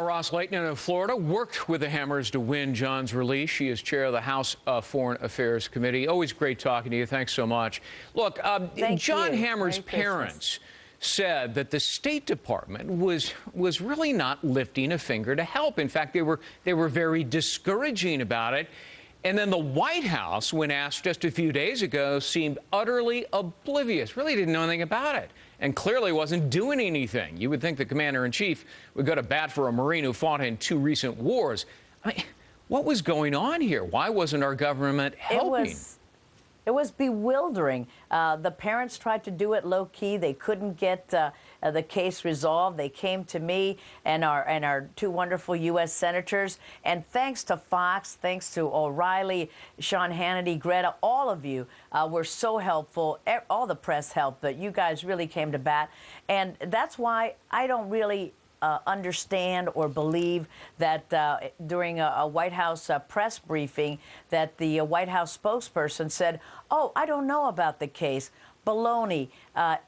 Representative Ros-Lehtinen of Florida worked with the Hammers to win John's release. She is chair of the House Foreign Affairs Committee. Always great talking to you. Thanks so much. Look, John Hammer's parents said that the State Department was really not lifting a finger to help. In fact, they were very discouraging about it. And then the White House, when asked just a few days ago, seemed utterly oblivious, really didn't know anything about it, and clearly wasn't doing anything. You would think the commander-in-chief would go to bat for a Marine who fought in 2 recent wars. I mean, what was going on here? Why wasn't our government helping? It was bewildering. The parents tried to do it low-key. They couldn't get the case resolved. They came to me and our 2 wonderful U.S. senators. And thanks to Fox, thanks to O'Reilly, Sean Hannity, Greta, all of you were so helpful. All the press helped, but you guys really came to bat. And that's why I don't really understand or believe that during a White House press briefing that the White House spokesperson said, "Oh, I don't know about the case." Baloney.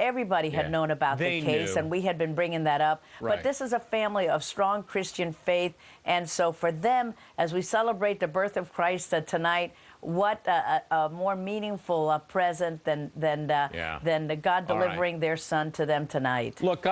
Everybody had known about the case, and we had been bringing that up. Right. But this is a family of strong Christian faith, and so for them, as we celebrate the birth of Christ tonight, what a more meaningful present than God delivering their son to them tonight. Look,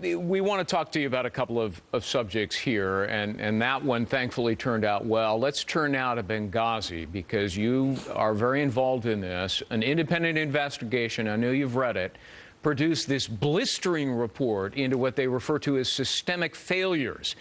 we want to talk to you about a couple of subjects here, and that one thankfully turned out well. Let's turn now to Benghazi, because you are very involved in this. An independent investigation, I know you've read it, produced this blistering report into what they refer to as systemic failures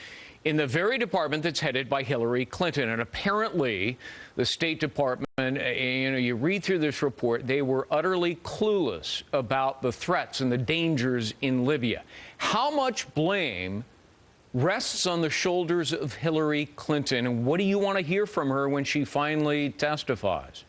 in the very department that's headed by Hillary Clinton. And apparently, the State Department, you read through this report, they were utterly clueless about the threats and the dangers in Libya. How much blame rests on the shoulders of Hillary Clinton, and what do you want to hear from her when she finally testifies?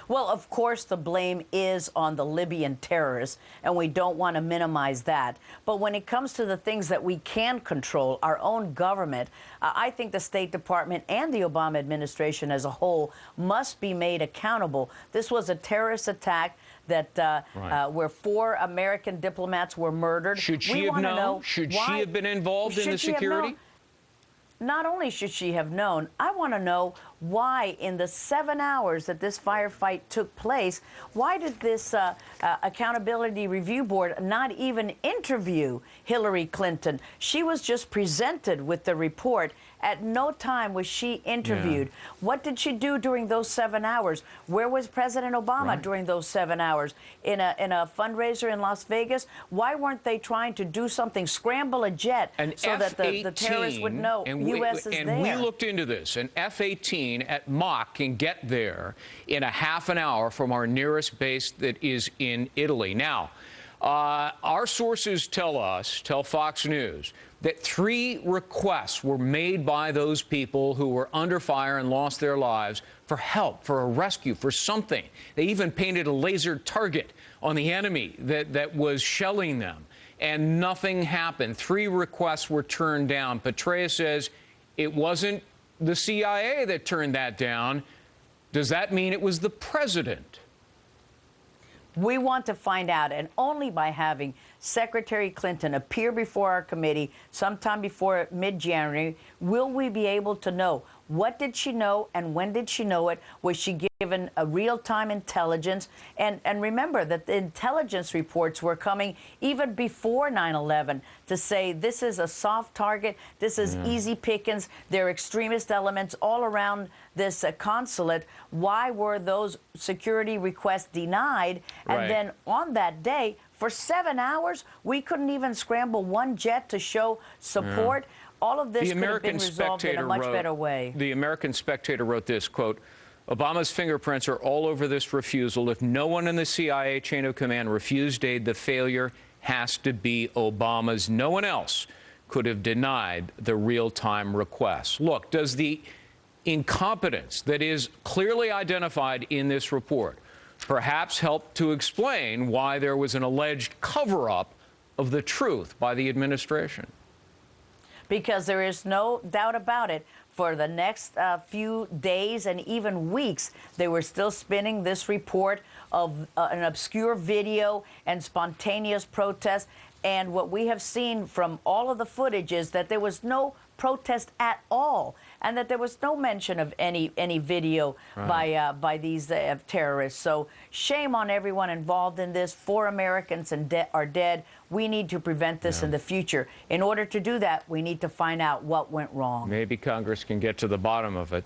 Well, of course, the blame is on the Libyan terrorists, and we don't want to minimize that. But when it comes to the things that we can control, our own government, I think the State Department and the Obama administration as a whole must be made accountable. This was a terrorist attack that where 4 American diplomats were murdered. Should she have known? Should she have been involved in the security? Not only should she have known, I want to know why in the 7 hours that this firefight took place, why did this Accountability Review Board not even interview Hillary Clinton? She was just presented with the report. At no time was she interviewed. What did she do during those 7 hours? Where was President Obama during those 7 hours? In a fundraiser in Las Vegas? Why weren't they trying to do something, scramble a jet so that the terrorists would know U.S. is there? And we looked into this. An F-18 at Mach can get there in a half an hour from our nearest base that is in Italy. Now, our sources tell Fox News, that 3 requests were made by those people who were under fire and lost their lives for help, for a rescue, for something. They even painted a laser target on the enemy that was shelling them, and nothing happened. 3 requests were turned down. Petraeus says it wasn't the CIA that turned that down. Does that mean it was the president? We want to find out, and only by having Secretary Clinton appear before our committee sometime before mid-January will we be able to know what did she know and when did she know it. Was she given a real-time intelligence? And remember that the intelligence reports were coming even before 9/11 to say this is a soft target, this is easy pickings, there are extremist elements all around this consulate. Why were those security requests denied? And then on that day, for 7 hours, we couldn't even scramble 1 jet to show support. All of this could have been resolved in a much better way. The American Spectator wrote this, quote, Obama's fingerprints are all over this refusal. If no one in the CIA chain of command refused aid, the failure has to be Obama's. No one else could have denied the real-time request. Look, does the incompetence that is clearly identified in this report perhaps help to explain why there was an alleged cover-up of the truth by the administration? Because there is no doubt about it. For the next few days and even weeks, they were still spinning this report of an obscure video and spontaneous protest. And what we have seen from all of the footage is that there was no protest at all, and that there was no mention of any video by these terrorists. So shame on everyone involved in this. 4 Americans are dead. We need to prevent this in the future. In order to do that, we need to find out what went wrong. Maybe Congress can get to the bottom of it.